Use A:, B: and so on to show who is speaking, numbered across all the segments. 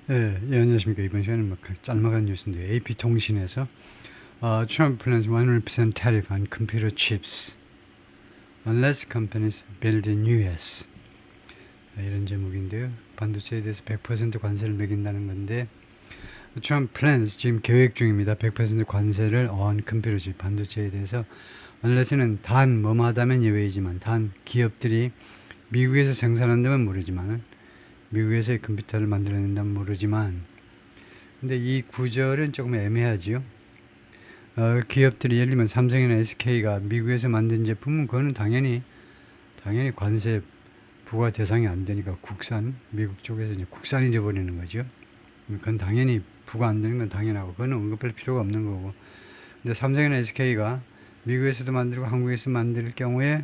A: 예, 안녕하십니까. 이번 시간은 뭐 짤막한 뉴스인데 AP통신에서 Trump plans 100% tariff on computer chips unless companies build in US. 이런 제목인데요. 반도체에 대해서 100% 관세를 매긴다는 건데 Trump plans 지금 계획 중입니다. 100% 관세를 on computer chip 반도체에 대해서 unless는 단 뭐마다면 예외이지만 단 기업들이 미국에서 생산한다면 모르지만 미국에서의 컴퓨터를 만들어낸다면 모르지만 근데 이 구절은 조금 애매하지요. 기업들이 예를 들면 삼성이나 SK가 미국에서 만든 제품은 그거는 당연히 관세 부과 대상이 안 되니까 국산 미국 쪽에서 이제 국산이 되어버리는 거죠. 그건 당연히 부과 안 되는 건 당연하고 그거는 언급할 필요가 없는 거고. 근데 삼성이나 SK가 미국에서도 만들고 한국에서 만들 경우에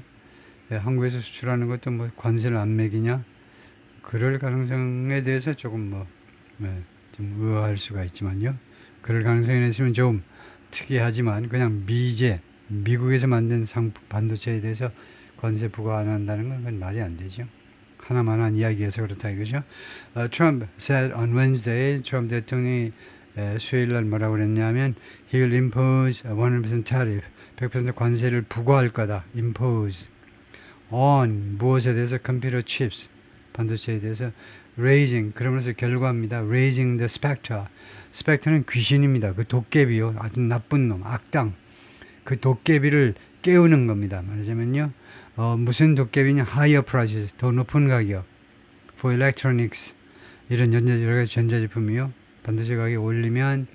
A: 한국에서 수출하는 것도 뭐 관세를 안 매기냐? 그럴 가능성에 대해서 조금 좀 의아할 수가 있지만요. 그럴 가능성이 있으면 좀 특이하지만 그냥 미국에서 만든 반도체에 대해서 관세 부과 안 한다는 건 그건 말이 안 되죠. 하나만한 이야기에서 그렇다 이거죠. Trump said on Wednesday, 트럼프 대통령이 수요일 날 뭐라고 그랬냐면 he will impose a 100% tariff, 100% 관세를 부과할 거다. impose on 무엇에 대해서 computer chips 반도체에 대해서 raising 그러면서 결과입니다. raising the specter. specter는 귀신입니다. 그 도깨비요. 아주 나쁜 놈, 악당. 그 도깨비를 깨우는 겁니다. 말하자면요. 무슨 도깨비냐? higher prices, 더 높은 가격. for electronics, 이런 여러 가지 전자제품이요. 반도체 가격이 올리면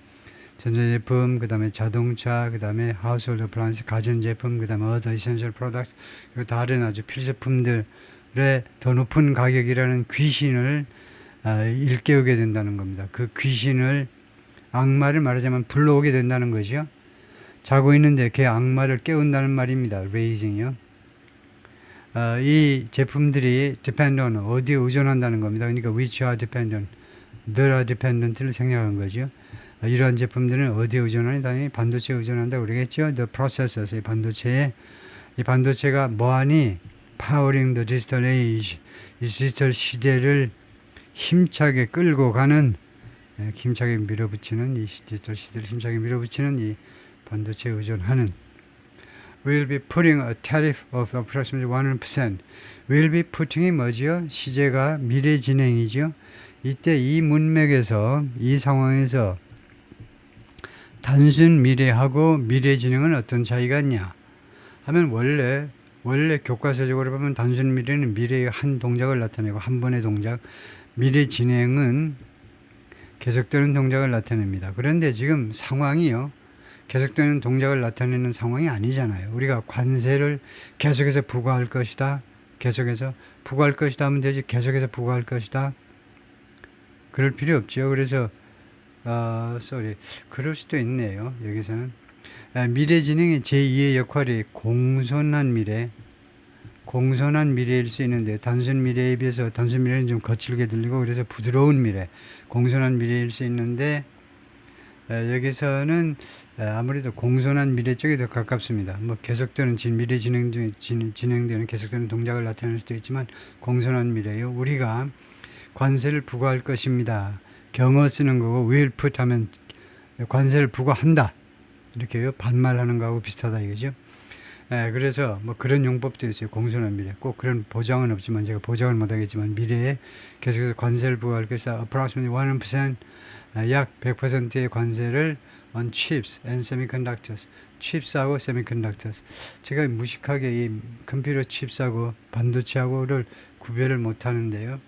A: 전자제품, 그 다음에 자동차, 그 다음에 household appliance, 가전제품, 그 다음에 other essential products, 그리고 다른 아주 필수품들의 더 높은 가격이라는 귀신을 일깨우게 된다는 겁니다. 그 귀신을, 악마를 말하자면 불러오게 된다는 거죠. 자고 있는데 걔 악마를 깨운다는 말입니다. raising이요. 이 제품들이 depend on, 어디에 의존한다는 겁니다. 그러니까 which are dependent, that are dependent를 생략한 거죠. 이러한 제품들은 어디에 의존하니? 당연히 반도체에 의존한다고 그러겠죠. The processors, 이 반도체가 뭐하니? Powering the digital age, 이 디지털 시대를 힘차게 끌고 가는, 힘차게 밀어붙이는, 이 디지털 시대를 힘차게 밀어붙이는 이 반도체에 의존하는. Will be putting a tariff of approximately 100%. Will be putting이 뭐죠? 시제가 미래 진행이죠. 이때 이 문맥에서, 이 상황에서 단순 미래하고 미래 진행은 어떤 차이가 있냐 하면 원래 교과서적으로 보면 단순 미래는 미래의 한 동작을 나타내고 한 번의 동작, 미래 진행은 계속되는 동작을 나타냅니다. 그런데 지금 상황이요, 계속되는 동작을 나타내는 상황이 아니잖아요. 우리가 관세를 계속해서 부과할 것이다, 계속해서 부과할 것이다 하면 되지, 계속해서 부과할 것이다 그럴 필요 없죠. 그래서 그럴 수도 있네요. 여기서는 미래 진행의 제2의 역할이 공손한 미래일 수 있는데, 단순 미래에 비해서 단순 미래는 좀 거칠게 들리고 그래서 부드러운 미래, 공손한 미래일 수 있는데, 여기서는 아무래도 공손한 미래 쪽에 더 가깝습니다. 뭐 계속되는 미래 진행되는 계속되는 동작을 나타낼 수도 있지만 공손한 미래요. 우리가 관세를 부과할 것입니다. 경어 쓰는 거고 will put 하면 관세를 부과한다 이렇게요. 반말하는 거하고 비슷하다 이거죠. 그래서 뭐 그런 용법도 있어요. 공손한 미래. 꼭 그런 보장은 없지만, 제가 보장을 못하겠지만 미래에 계속해서 관세를 부과할 것이다. approximately 1%, 약 100%의 관세를 on chips and semiconductors. 칩스하고 semiconductors. 제가 무식하게 이 컴퓨터 칩스하고 반도체하고를 구별을 못하는데요.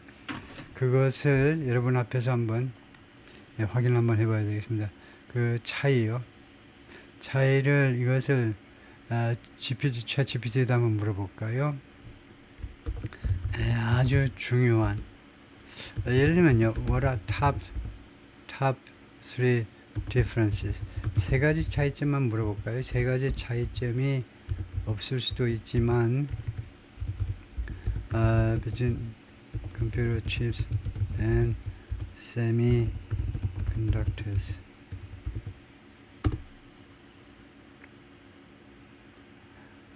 A: 그것을 여러분 앞에서 한번 확인 한번 해봐야 되겠습니다. 그 차이요. 차이를 이것을 챗 GPT에다 한번 물어볼까요? 아주 중요한. 예를 들면요, what are top 3 differences? 세 가지 차이점만 물어볼까요? 세 가지 차이점이 없을 수도 있지만, between computer chips and semiconductors.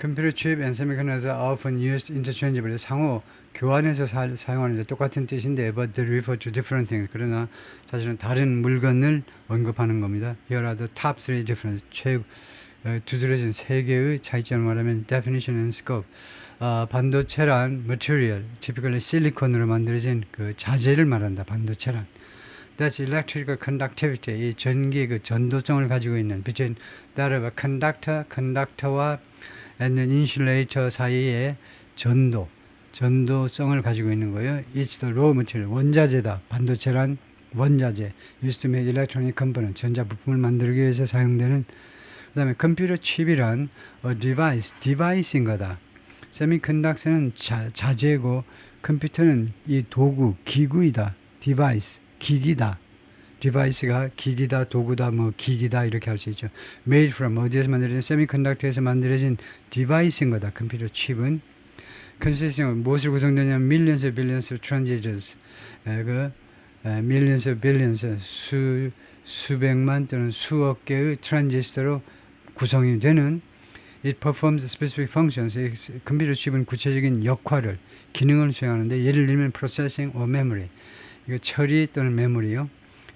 A: Computer chip and semiconductors are often used interchangeably. 상호 교환해서 사용하는데 똑같은 뜻인데 but they refer to different things. 그러나 사실은 다른 물건을 언급하는 겁니다. Here are the top three differences. 두드러진 세 개의 차이점을 말하면 definition and scope. 반도체란 material, typically 실리콘으로 만들어진 그 자재를 말한다. 반도체란. That's electrical conductivity. 이 전기의 그 전도성을 가지고 있는 between that of a conductor와 and an insulator 사이에 전도성을 가지고 있는 거예요. It's the raw material. 원자재다. 반도체란 원자재. Used to make electronic component. 전자 부품을 만들기 위해서 사용되는. 그 다음에 컴퓨터 칩이란 a device인 거다. 세미컨덕터는 자재고 컴퓨터는 이 도구, 기구이다. device, 기기다. device가 기기다, 도구다, 뭐 기기다 이렇게 할 수 있죠. made from 어디에서 만들어진 세미컨덕터에서 만들어진 device인 거다. 컴퓨터 칩은 consisting of 무엇을 구성되냐면 millions of billions of transistors. millions of billions 수백만 또는 수억 개의 트랜지스터로 구성이 되는 it performs specific functions. 컴퓨터 칩은 구체적인 역할을, 기능을 수행하는데 예를 들면 processing or memory. 이거 처리 또는 메모리요.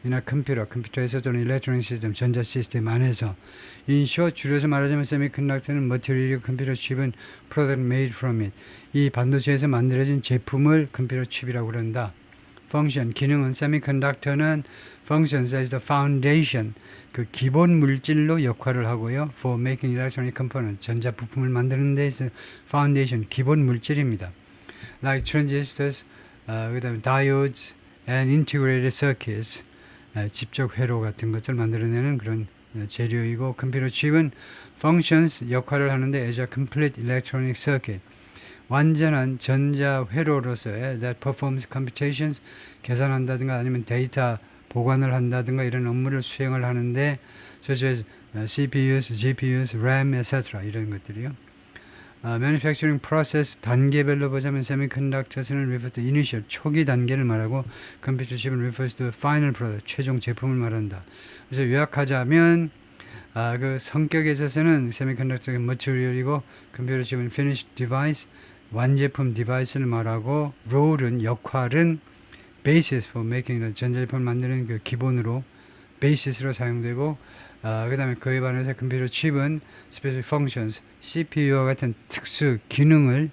A: 이나 컴퓨터에서 또는 electronic system, 전자 시스템 안에서. In short, 줄여서 말하자면 semiconductor는 material, 컴퓨터 칩은 product made from it. 이 반도체에서 만들어진 제품을 컴퓨터 칩이라고 그런다. function, 기능은 semiconductor는 functions as the foundation, 그 기본 물질로 역할을 하고요. for making electronic components, 전자 부품을 만드는 데 있어서 foundation, 기본 물질입니다. like transistors, 그 다음에 diodes and integrated circuits, 집적 회로 같은 것을 만들어내는 그런 재료이고 컴퓨터 칩은 functions, 역할을 하는데 as a complete electronic circuit, 완전한 전자 회로로서의 that performs computations, 계산한다든가 아니면 데이터 보관을 한다든가 이런 업무를 수행을 하는데 such as CPUs, GPUs, RAM, etc. 이런 것들이요. manufacturing process 단계별로 보자면 semiconductors는 refer to initial, 초기 단계를 말하고 컴퓨터 칩은 refers to final product, 최종 제품을 말한다. 그래서 요약하자면 그 성격에 있어서는 semiconductor가 material이고 컴퓨터 칩은 finished device, 완제품 디바이스를 말하고 role은 역할은 basis for making, 전자제품을 만드는 그 기본으로 basis로 사용되고 그 다음에 그에 반해서 컴퓨터 칩은 specific functions, CPU와 같은 특수 기능을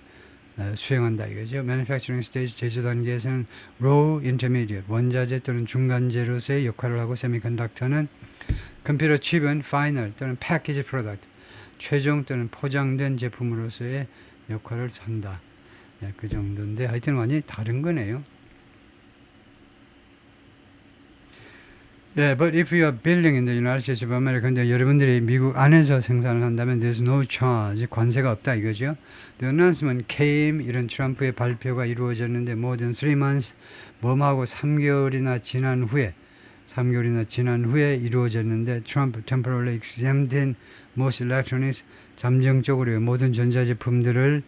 A: 수행한다 이거죠. manufacturing stage, 제조 단계에서는 raw, intermediate, 원자재 또는 중간재로서의 역할을 하고 semiconductor는 컴퓨터 칩은 final 또는 packaged product, 최종 또는 포장된 제품으로서의 역할을 한다. 그 정도인데 하여튼 완전히 다른 거네요. But if you are building in the United States of America, 근데 여러분들이 미국 안에서 생산을 한다면 there's no charge, 관세가 없다 이거죠. The announcement came, 이런 트럼프의 발표가 이루어졌는데 more than 3 months, 뭐하고 3개월이나 지난 후에 이루어졌는데 Trump temporarily exempted most electronics, 잠정적으로 모든 전자제품들을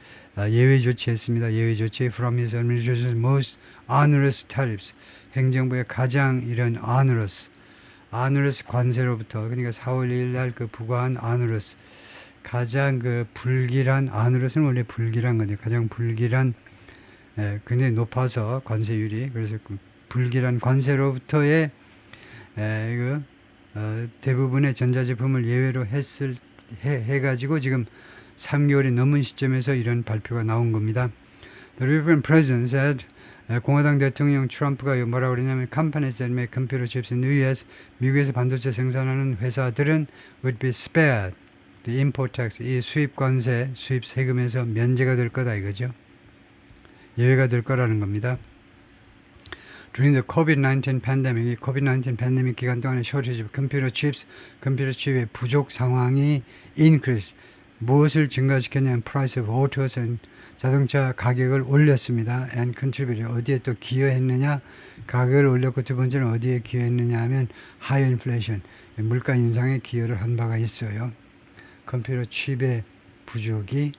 A: 예외 조치했습니다. 예외 조치 from his administration's most onerous tariffs, 행정부의 가장 이런 onerous 관세로부터, 그러니까 4월 1일 날 그 부과한 onerous, 가장 그 불길한, onerous는 원래 불길한 건데 가장 불길한, 굉장히 높아서 관세율이, 그래서 그 불길한 관세로부터의 대부분의 전자제품을 예외로 해가지고 지금 3개월이 넘은 시점에서 이런 발표가 나온 겁니다. The Republican president said, 공화당 대통령 트럼프가 뭐라고 그러냐면 companies that make computer chips in the US, 미국에서 반도체 생산하는 회사들은 would be spared the import tax, 이 수입 관세, 수입 세금에서 면제가 될 거다 이거죠. 예외가 될 거라는 겁니다. During the COVID-19 pandemic, 이 COVID-19 팬데믹 기간 동안에 shortage of computer chips, 컴퓨터 칩의 부족 상황이 increase, 무엇을 증가시켰냐면 price of autos and 자동차 가격을 올렸습니다. and contributed, 어디에 또 기여했느냐, 가격을 올렸고 두 번째는 어디에 기여했느냐 하면 high inflation, 물가 인상에 기여를 한 바가 있어요. 컴퓨터 칩의 부족이.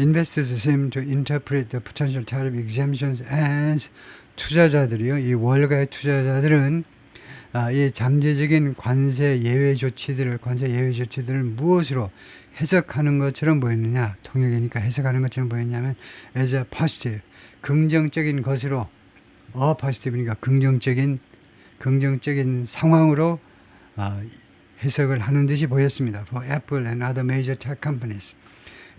A: Investors seem to interpret the potential tariff exemptions as, 투자자들이요, 이 월가의 투자자들은 이 잠재적인 관세 예외 조치들을 무엇으로 해석하는 것처럼 보였느냐, 통역이니까 해석하는 것처럼 보였냐면 as a positive, 긍정적인 것으로 positive니까 긍정적인 상황으로 해석을 하는 듯이 보였습니다. For Apple and other major tech companies.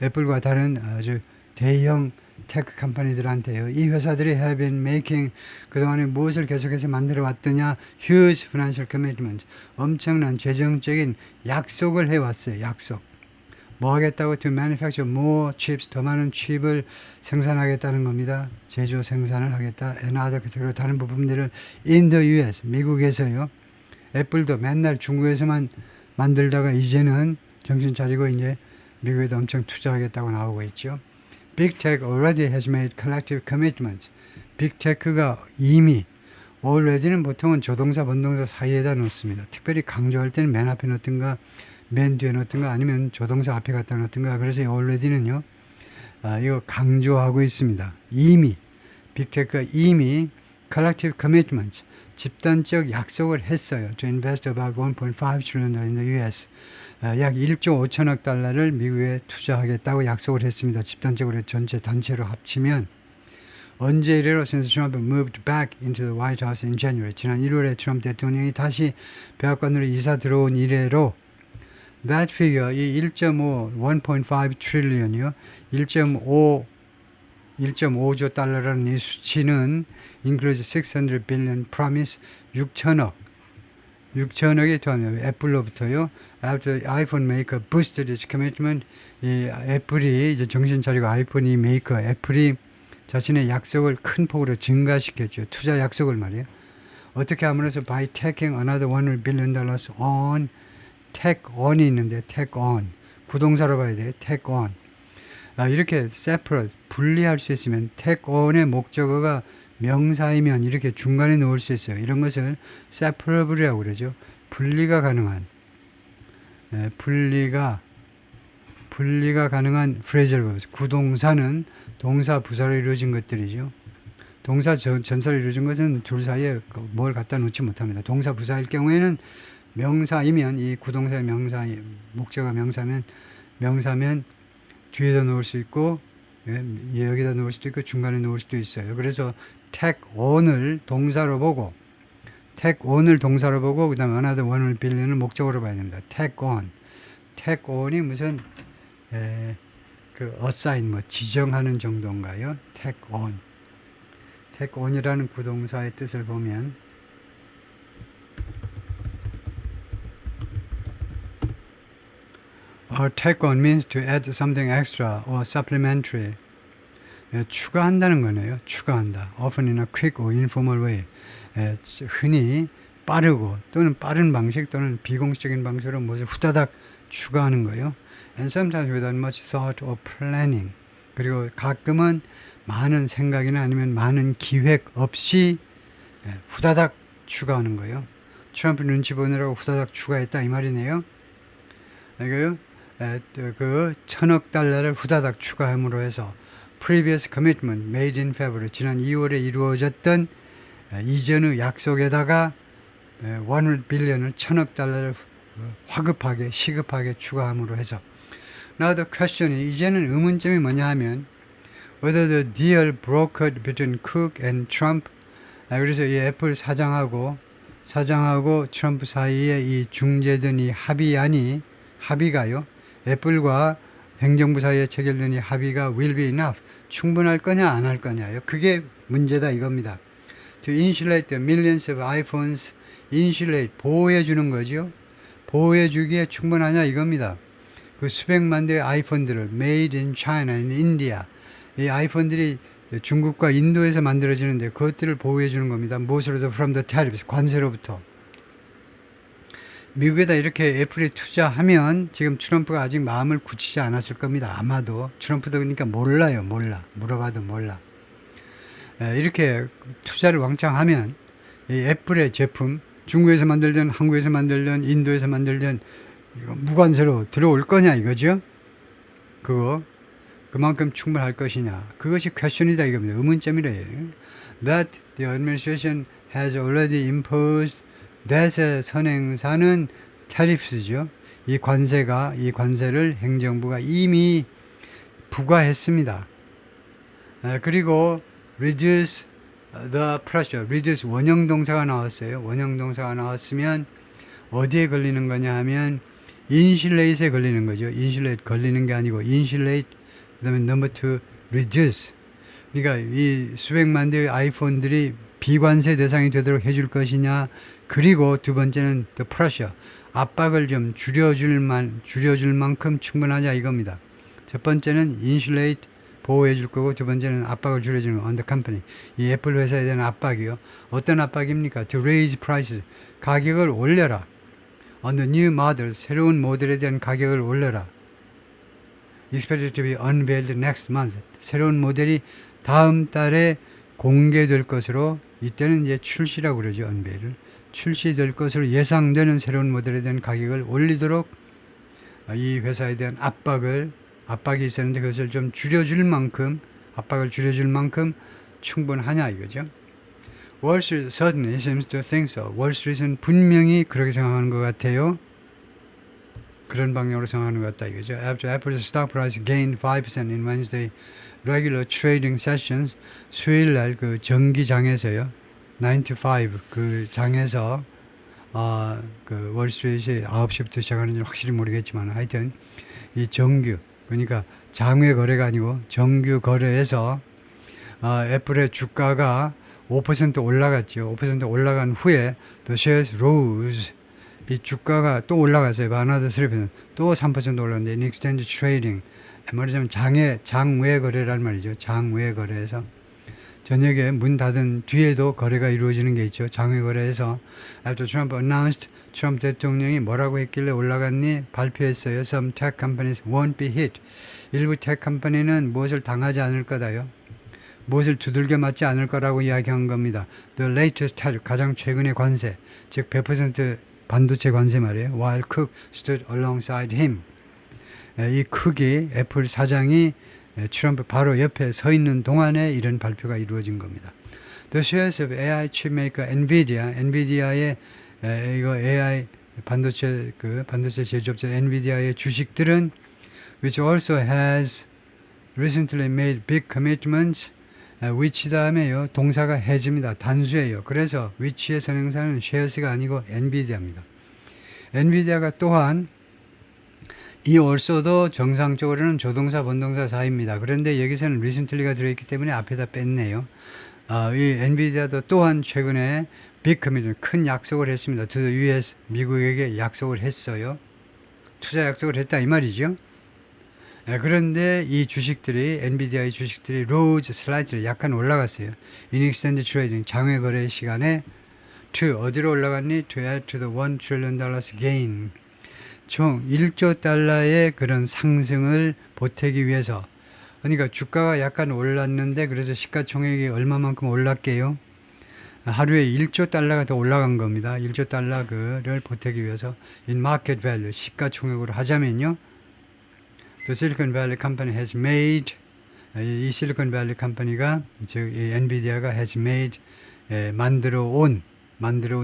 A: 애플과 다른 아주 대형 테크 컴퍼니들한테요. 이 회사들이 have been making 그동안에 무엇을 계속해서 만들어 왔더냐? Huge financial commitments. 엄청난 재정적인 약속을 해왔어요. 약속. 뭐 하겠다고? To manufacture more chips. 더 많은 칩을 생산하겠다는 겁니다. 제조 생산을 하겠다. And other 그리고 다른 부품들을 in the US. 미국에서요. 애플도 맨날 중국에서만 만들다가 이제는 정신 차리고 이제 미국에도 엄청 투자하겠다고 나오고 있죠. Big Tech already has made collective commitments. Big Tech가 이미 already는 보통은 조동사, 번동사 사이에다 놓습니다. 특별히 강조할 때는 맨 앞에 놓든가 맨 뒤에 놓든가 아니면 조동사 앞에 갖다 놓든가. 그래서 already는요. 이거 강조하고 있습니다. 이미 Big Tech가 이미 collective commitments 집단적 약속을 했어요. To invest about 1.5 trillion in the US. 약 1조 5천억 달러를 미국에 투자하겠다고 약속을 했습니다. 집단적으로 전체 단체로 합치면 언제 이래로 since Trump moved back into the White House in January. 지난 1월에 트럼프 대통령이 다시 백악관으로 이사 들어온 이래로 that figure 이 1.5 trillion이요. 1.5조 달러라는 이 수치는 includes 600 billion promise 6천억이 더하면 애플로부터요. After iPhone maker boosted its commitment, 이 애플이 이제 정신 차리고 아이폰이 메이커 애플이 자신의 약속을 큰 폭으로 증가시켰죠. 투자 약속을 말이에요. 어떻게 함으로써 by taking another $100 billion on take on이 있는데 take on 부동사로 봐야 돼요. take on 이렇게 separate 분리할 수 있으면 take on의 목적어가 명사이면 이렇게 중간에 넣을 수 있어요. 이런 것을 separable이라고 그러죠. 분리가 가능한 가능한 phrasal verbs. 구동사는 동사, 부사로 이루어진 것들이죠. 동사, 전사로 이루어진 것은 둘 사이에 뭘 갖다 놓지 못합니다. 동사, 부사일 경우에는 명사이면 이 구동사의 명사, 목적어 명사면 뒤에다 놓을 수 있고 여기다 놓을 수도 있고 중간에 놓을 수도 있어요. 그래서 take on을 동사로 보고 그 다음에 another $100 billion을 목적으로 봐야 됩니다. take on이 무슨 assign 지정하는 정도인가요? take on이라는 구동사의 뜻을 보면 take on means to add something extra or supplementary. 추가한다는 거네요. 추가한다. Often in a quick or informal way. 흔히 빠르고 또는 빠른 방식 또는 비공식적인 방식으로 무엇을 후다닥 추가하는 거예요. And sometimes without much thought or planning. 그리고 가끔은 많은 생각이나 아니면 많은 기획 없이 후다닥 추가하는 거예요. 트럼프 눈치 보느라고 후다닥 추가했다 이 말이네요. 이거요. 그 $1,000억 후다닥 추가함으로 해서 previous commitment made in February 지난 2월에 이루어졌던 이전의 약속에다가 100 billion을 $1,000억 화급하게 시급하게 추가함으로 해서 Now the question이 이제는 의문점이 뭐냐 하면 whether the deal brokered between Cook and Trump 그래서 이 애플 사장하고 트럼프 사이에 이 중재된 이 합의가요 애플과 행정부 사이에 체결된 이 합의가 will be enough 충분할 거냐 안 할 거냐요. 그게 문제다 이겁니다. To insulate the millions of iPhones insulate 보호해 주는 거죠. 보호해 주기에 충분하냐 이겁니다. 그 수백만 대의 아이폰들을 made in China and India 이 아이폰들이 중국과 인도에서 만들어지는데 그것들을 보호해 주는 겁니다. 무엇으로도 from the tariffs 관세로부터. 미국에다 이렇게 애플이 투자하면 지금 트럼프가 아직 마음을 굳히지 않았을 겁니다. 아마도 트럼프도 그러니까 몰라. 물어봐도 몰라. 이렇게 투자를 왕창 하면 이 애플의 제품 중국에서 만들든 한국에서 만들든 인도에서 만들든 이거 무관세로 들어올 거냐 이거죠. 그만큼 충분할 것이냐. 그것이 퀘스천이다 이겁니다. 의문점이래요. That the administration has already imposed that의 선행사는 tariffs죠. 이 관세를 행정부가 이미 부과했습니다. 그리고 reduce the pressure. reduce 원형 동사가 나왔어요. 원형 동사가 나왔으면 어디에 걸리는 거냐 하면 insulate에 걸리는 거죠. insulate 걸리는 게 아니고 insulate 그다음에 number two reduce. 그러니까 이 수백만 대의 아이폰들이 비관세 대상이 되도록 해줄 것이냐. 그리고 두 번째는 the pressure. 압박을 좀 줄여줄 만큼 충분하냐 이겁니다. 첫 번째는 insulate 보호해 줄 거고 두 번째는 압박을 줄여주는 on the company. 이 애플 회사에 대한 압박이요. 어떤 압박입니까? To raise prices. 가격을 올려라. On the new models. 새로운 모델에 대한 가격을 올려라. Expected to be unveiled next month. 새로운 모델이 다음 달에 공개될 것으로 이때는 이제 출시라고 그러죠. unveil을. 출시될 것으로 예상되는 새로운 모델에 대한 가격을 올리도록 이 회사에 대한 압박이 있었는데 그것을 좀 줄여줄 만큼 압박을 줄여줄 만큼 충분하냐 이거죠. Wall Street certainly seems to think so. 월스트리트는 분명히 그렇게 생각하는 것 같아요. 그런 방향으로 생각하는 것 같다 이거죠. After Apple's stock price gained 5% in Wednesday regular trading sessions, 수요일 날 그 정기장에서요. 9 to 5 그 장에서 그 월스트리트이 9시부터 시작하는지 확실히 모르겠지만 하여튼 이 정규 그러니까 장외 거래가 아니고 정규 거래에서 애플의 주가가 5% 올라갔죠. 5% 올라간 후에 the shares rose. 이 주가가 또 올라갔어요. another 3%. 또 3% 올랐는데 in exchange trading. 말하자면 장외 거래란 말이죠. 장외 거래에서 저녁에 문 닫은 뒤에도 거래가 이루어지는 게 있죠. 장외 거래에서 after Trump announced 트럼프 대통령이 뭐라고 했길래 올라갔니? 발표했어요. Some tech companies won't be hit. 일부 tech 컴퍼니는 무엇을 당하지 않을 거다요. 무엇을 두들겨 맞지 않을 거라고 이야기한 겁니다. The latest tariff, 가장 최근의 관세, 즉 100% 반도체 관세 말이에요. While Cook stood alongside him. 이 쿡이 애플 사장이 트럼프 바로 옆에 서 있는 동안에 이런 발표가 이루어진 겁니다. The shares of AI chip maker NVIDIA의 이거 AI 반도체 제조업체 NVIDIA의 주식들은 which also has recently made big commitments which 다음에요. 동사가 has입니다. 단수예요. 그래서 which의 선행사는 shares가 아니고 NVIDIA입니다. NVIDIA가 또한 이 also도 정상적으로는 조동사 본동사 사이입니다. 그런데 여기서는 recently가 들어있기 때문에 앞에다 뺐네요. 이 NVIDIA도 또한 최근에 빅 커밋먼트 큰 약속을 했습니다. to the US 미국에게 약속을 했어요. 투자 약속을 했다 이 말이죠. 그런데 이 주식들이 엔비디아의 주식들이 rose slightly 약간 올라갔어요. in extended trading 장외 거래 시간에 to 어디로 올라갔니? to add to the $1 trillion gain. 총 1조 달러의 그런 상승을 보태기 위해서. 그러니까 주가가 약간 올랐는데 그래서 시가총액이 얼마만큼 올랐게요? 하루에 1조 달러가 더 올라간 겁니다. 1조 달러를 보태기 위해서 in market value 시가총액으로 하자면요. The Silicon Valley Company has made 이 실리콘밸리 컴퍼니가 즉 이 엔비디아가 has made 만들어 온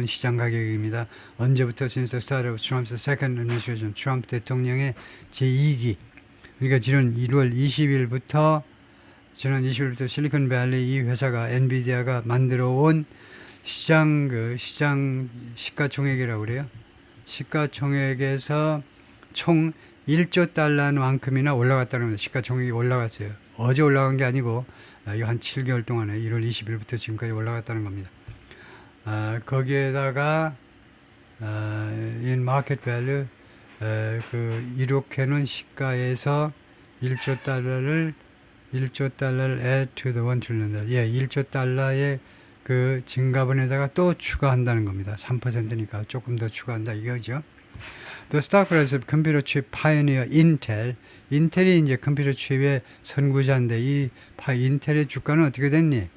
A: 시장 가격입니다. 언제부터 since the start of Trump's second administration 트럼프 대통령의 제2기 그러니까 지난 20일부터 실리콘밸리 이 회사가 엔비디아가 만들어 온 시장 시가총액이라고 그래요. 시가총액에서 총 1조 달러만큼이나 올라갔다는 겁니다. 시가총액이 올라갔어요. 어제 올라간 게 아니고 이거 한 7개월 동안에 1월 20일부터 지금까지 올라갔다는 겁니다. 거기에다가 in market value 이렇게 놓은 시가에서 1조 달러를 add to the $1 trillion. 1조 달러의 그 증가분에다가 또 추가한다는 겁니다. 3%니까 조금 더 추가한다 이거죠. The stock price of computer chip pioneer Intel. 인텔이 이제 컴퓨터 칩의 선구자인데 이 인텔의 주가는 어떻게 됐니?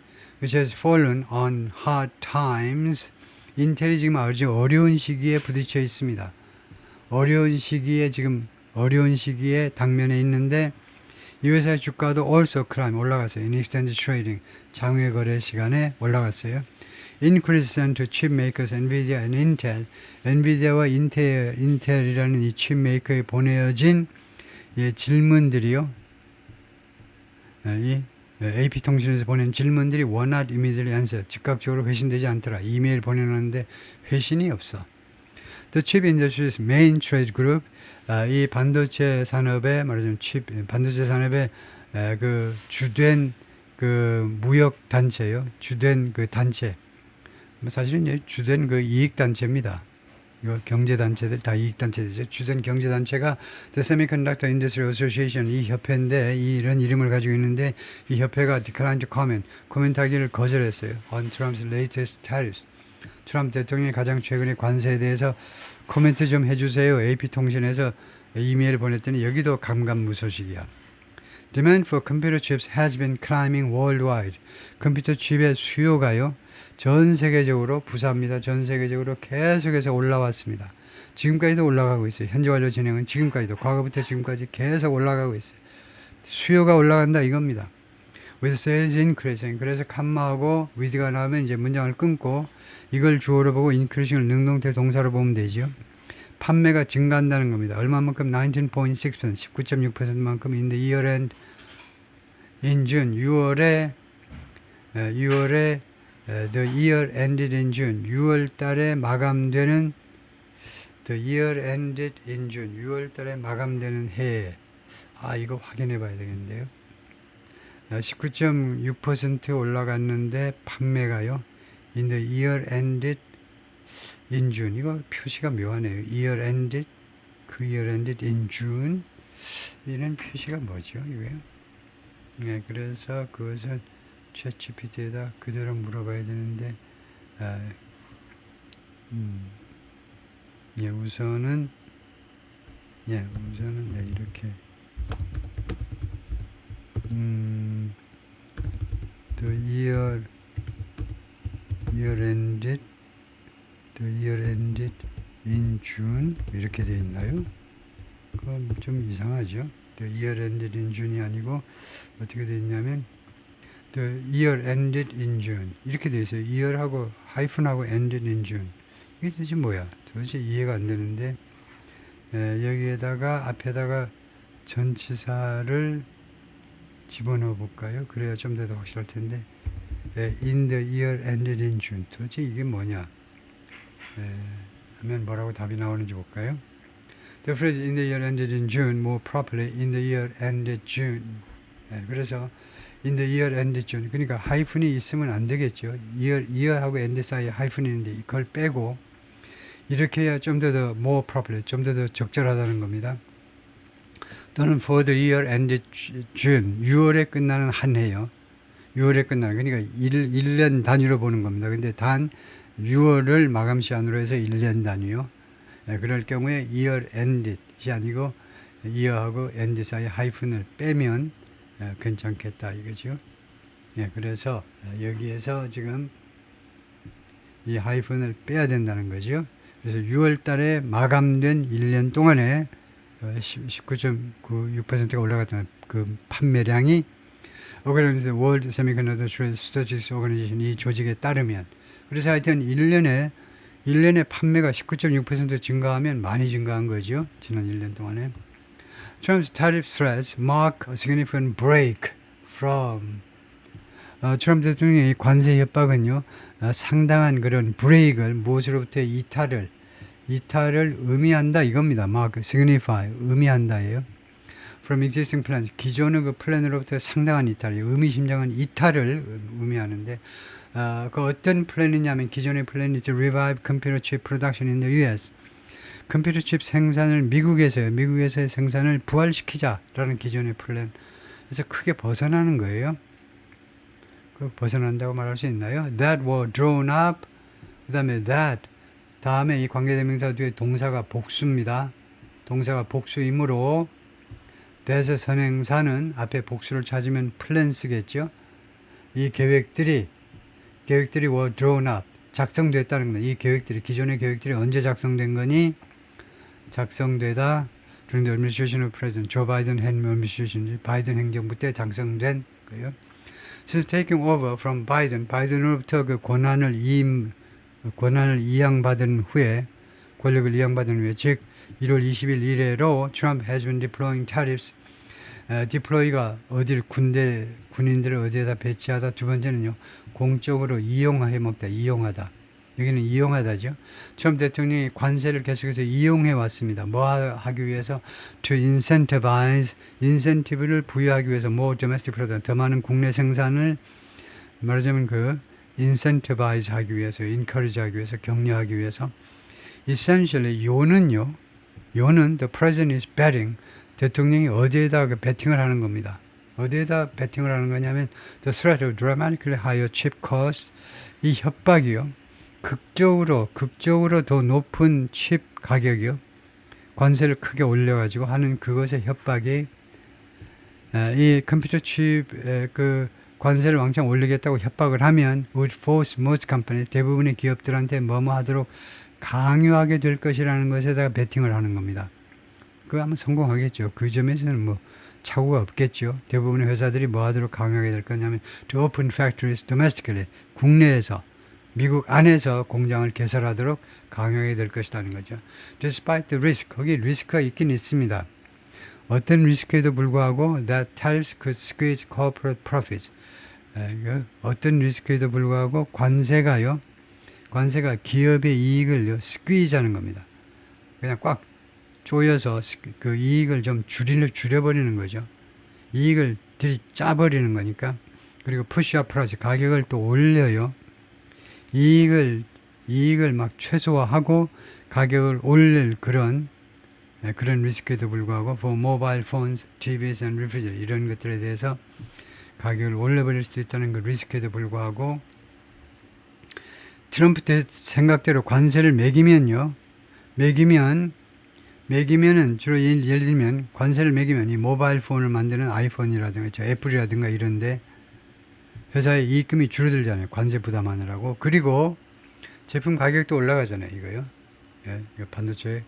A: Which has fallen on hard times. 인텔이 지금 아주 어려운 시기에 부딪혀 있습니다. 어려운 시기에 당면에 있는데 이 회사의 주가도 also climb 올라갔어요. In extended trading 장외 거래 시간에 올라갔어요. Increase sent to chip makers NVIDIA and Intel. 엔비디아와 인텔이라는 이 칩 메이커에 보내어진 질문들이요. 이 AP통신에서 보낸 질문들이 were not immediately answered. 즉각적으로 회신되지 않더라. 이메일 보내놨는데 회신이 없어. The chip industry's main trade group, 이 반도체 산업의 말하자면 반도체 산업의 그 주된 그 무역 단체요. 주된 그 단체. 사실은 주된 그 이익 단체입니다. 이 경제 단체들 다 이익 단체들이죠. 주된 경제 단체가 The Semiconductor Industry Association 이 협회인데 이런 이름을 가지고 있는데 이 협회가 declined to comment, 코멘트하기를 거절했어요. On Trump's latest tariffs. 트럼프 대통령이 가장 최근의 관세에 대해서 코멘트 좀 해주세요. AP통신에서 이메일을 보냈더니 여기도 감감무소식이야. Demand for computer chips has been climbing worldwide. 컴퓨터 칩의 수요가요. 전 세계적으로 부사입니다. 전 세계적으로 계속해서 올라왔습니다. 지금까지도 올라가고 있어요. 현재 완료 진행은 지금까지도 과거부터 지금까지 계속 올라가고 있어요. 수요가 올라간다 이겁니다. With sales increasing. 그래서 컴마하고 with가 나오면 이제 문장을 끊고 이걸 주어로 보고 increasing을 능동태 동사로 보면 되죠. 판매가 증가한다는 겁니다. 얼마만큼? 19.6%, 19.6%만큼 in the year end in June. 6월에 the year ended in June. 6월 달에 마감되는 the year ended in June. 6월 달에 마감되는 해에 이거 확인해 봐야 되겠는데요. 19.6% 올라갔는데 판매가요. In the year ended in June. 이거 표시가 묘하네요. year ended, 그 year ended in June. 이런 표시가 뭐죠? 이거요? 네, 그래서 그것을 챗GPT에다 그대로 물어봐야 되는데, 우선은 이렇게. The year ended in June 이렇게 되어 있나요? 그건 좀 이상하죠. The year ended in June이 아니고 어떻게 되어 있냐면 The year ended in June 이렇게 되어 있어요. year하고 하이픈하고 ended in June. 이게 도대체 뭐야? 도대체 이해가 안 되는데 여기에다가 앞에다가 전치사를 집어넣어 볼까요? 그래야 좀 더 확실할 텐데 in the year ended in June 도대체 이게 뭐냐 하면 뭐라고 답이 나오는지 볼까요? The phrase in the year ended in June more properly in the year ended June 그래서 in the year ended June 그러니까 하이픈이 있으면 안 되겠죠. year하고 end 사이에 하이픈이 있는데 이걸 빼고 이렇게 해야 좀 더 more properly 좀 더 적절하다는 겁니다. 또는 for the year ended June 6월에 끝나는 한 해요. 6월에 끝나는 그러니까 1년 단위로 보는 겁니다. 근데 단 6월을 마감 시한으로 해서 1년 단위요. 그럴 경우에 year ended이 아니고 year하고 end 사이 하이픈을 빼면 괜찮겠다 이거죠. 그래서 여기에서 지금 이 하이픈을 빼야 된다는 거죠. 그래서 6월 달에 마감된 1년 동안에 19.96%가 올라갔던 그 판매량이 Organization World Semiconductor Statistics Organization 이 조직에 따르면 그래서 하여튼 1년에 판매가 19.6% 증가하면 많이 증가한 거죠. 지난 1년 동안에. Trump's tariff threats mark a significant break from 트럼프 대통령의 관세 협박은요. 상당한 그런 브레이크를 무엇으로부터 이탈을 의미한다 이겁니다. mark, signify, 의미한다예요. From existing plans, 기존의 그 플랜으로부터 상당한 이탈이에요. 의미심장한 이탈을 의미하는데 그 어떤 플랜이냐면 기존의 플랜이 to revive computer chip production in the US. 컴퓨터 칩 생산을 미국에서의 생산을 부활시키자라는 기존의 플랜. 그래서 크게 벗어나는 거예요. 그 벗어난다고 말할 수 있나요? That were drawn up. 그 다음에 that. 다음에 이 관계대명사 뒤에 동사가 복수입니다. 동사가 복수이므로 that의 선행사는 앞에 복수를 찾으면 plan 쓰겠죠. 이 계획들이 were drawn up. 작성됐다는 겁니다. 이 계획들이 기존의 계획들이 언제 작성된 거니? 작성되다 during the administration of President Joe Biden administration 바이든 행정부 때 작성된 거예요. Since taking over from 바이든으로부터 그 권한을 이양받은 후에 권력을 이양받은 후에 즉 1월 20일 이래로 Trump has been deploying tariffs 디플로이가 어디를 군인들을 어디에다 배치하다. 두 번째는요, 공적으로 이용해 먹다. 이용하다. 여기는 이용하다죠. 트럼프 대통령이 관세를 계속해서 이용해 왔습니다. 뭐 하기 위해서? To incentivize, 인센티브를 부여하기 위해서 more domestic product, 더 많은 국내 생산을 말하자면 그 incentivize 하기 위해서, encourage 하기 위해서, 격려하기 위해서. essentially 요는요, 요는 the president is betting, 대통령이 어디에다 배팅을 하는 겁니다. 어디에다 배팅을 하는 거냐면 the threat of dramatically higher chip costs, 이 협박이요, 극적으로 더 높은 칩 가격이요, 관세를 크게 올려가지고 하는 그것의 협박이, 이 컴퓨터 칩 그 관세를 왕창 올리겠다고 협박을 하면 would force most companies, 대부분의 기업들한테 뭐뭐 하도록 강요하게 될 것이라는 것에다가 베팅을 하는 겁니다. 그거 하면 성공하겠죠. 그 점에서는 뭐 착오가 없겠죠. 대부분의 회사들이 뭐 하도록 강요하게 될 거냐면 to open factories domestically, 국내에서, 미국 안에서 공장을 개설하도록 강요하게 될 것이라는 거죠. Despite the risk, 거기 리스크가 있긴 있습니다. 어떤 리스크에도 불구하고 that tariffs could squeeze corporate profits, 어떤 리스크에도 불구하고 관세가 기업의 이익을 스퀴즈하는 겁니다. 그냥 꽉 조여서 그 이익을 좀 줄여버리는 거죠. 이익을 짜버리는 거니까. 그리고 push up price, 가격을 또 올려요. 이익을 막 최소화하고 가격을 올릴 그런 리스크에도 불구하고 for mobile phones, TVs and refrigerators, 이런 것들에 대해서 가격을 올려버릴 수 있다는 그 리스크에도 불구하고 트럼프 생각대로 관세를 매기면은 주로 예를 들면 관세를 매기면 이 모바일 폰을 만드는 아이폰이라든가 애플이라든가 이런데 회사의 이익금이 줄어들잖아요. 관세 부담하느라고. 그리고 제품 가격도 올라가잖아요. 이거요. 이거 반도체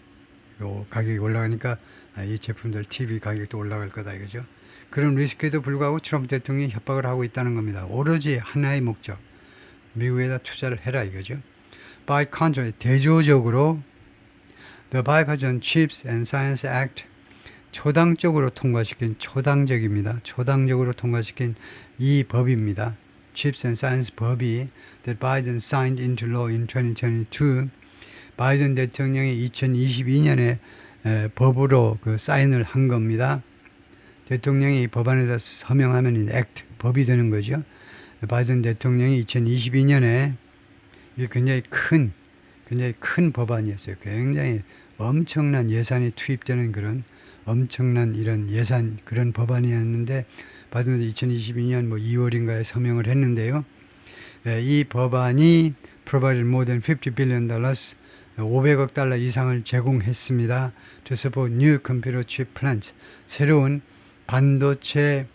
A: 가격이 올라가니까 이 제품들 TV 가격도 올라갈 거다 이거죠. 그런 리스크에도 불구하고 트럼프 대통령이 협박을 하고 있다는 겁니다. 오로지 하나의 목적, 미국에다 투자를 해라 이거죠. By contrary, 대조적으로 The Bipartisan Chips and Science Act, 초당적으로 통과시킨 이 법입니다. Chips and Science 법이 that Biden signed into law in 2022, 바이든 대통령이 2022년에 법으로 그 사인을 한 겁니다. 대통령이 이 법안에다 서명하면 이 액트, 법이 되는 거죠. 바이든 대통령이 2022년에 이게 굉장히 큰 법안이었어요. 굉장히 엄청난 예산이 투입되는 그런 엄청난 이런 예산 그런 법안이었는데 바이든 2022년 2월인가에 서명을 했는데요. 이 법안이 provided more than $50 billion, 500억 달러 이상을 제공했습니다. To support new computer chip plants, 새로운 반도체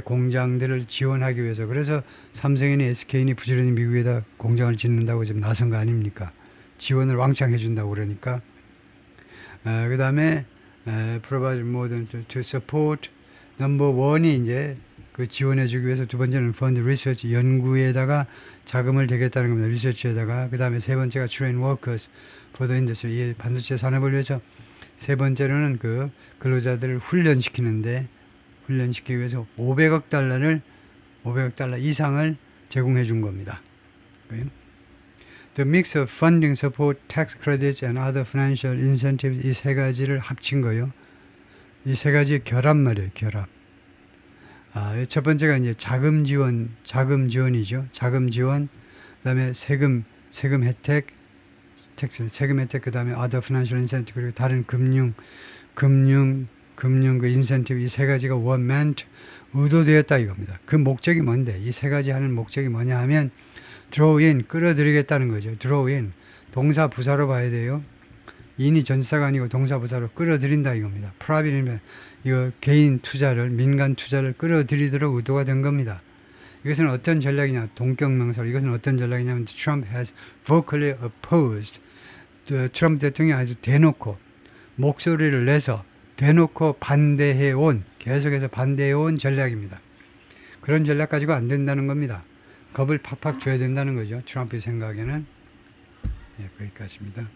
A: 공장들을 지원하기 위해서. 그래서 삼성이니 SK니 부지런히 미국에다 공장을 짓는다고 지금 나선 거 아닙니까? 지원을 왕창 해준다고 그러니까. 그 다음에 provide more than to support number one이 이제 그 지원해주기 위해서, 두 번째는 fund research, 연구에다가 자금을 대겠다는 겁니다. 리서치에다가. 그 다음에 세 번째가 train workers for the industry, 이 반도체 산업을 위해서. 세 번째로는 그 근로자들을 훈련시키기 위해서 500억 달러 이상을 제공해 준 겁니다. The mix of funding, support, tax credits and other financial incentives, 이 세 가지를 합친 거요. 이 세 가지 결합 말이에요. 결합. 첫 번째가 이제 자금 지원이죠. 자금 지원. 그다음에 세금 혜택, 그 다음에 other financial incentive, 그리고 다른 금융 그 인센티브, 이 세 가지가 meant, 의도되었다 이겁니다. 그 목적이 뭔데? 이 세 가지 하는 목적이 뭐냐 하면 draw in, 끌어들이겠다는 거죠. draw in, 동사 부사로 봐야 돼요. 인이 전사가 아니고 동사 부사로 끌어들인다 이겁니다. private, 이거 개인 투자를, 민간 투자를 끌어들이도록 의도가 된 겁니다. 이것은 어떤 전략이냐? 동격명사로. 이것은 어떤 전략이냐면 Trump has vocally opposed, 트럼프 대통령이 아주 대놓고 목소리를 내서 대놓고 계속해서 반대해온 전략입니다. 그런 전략 가지고 안 된다는 겁니다. 겁을 팍팍 줘야 된다는 거죠. 트럼프 생각에는. 거기까지입니다.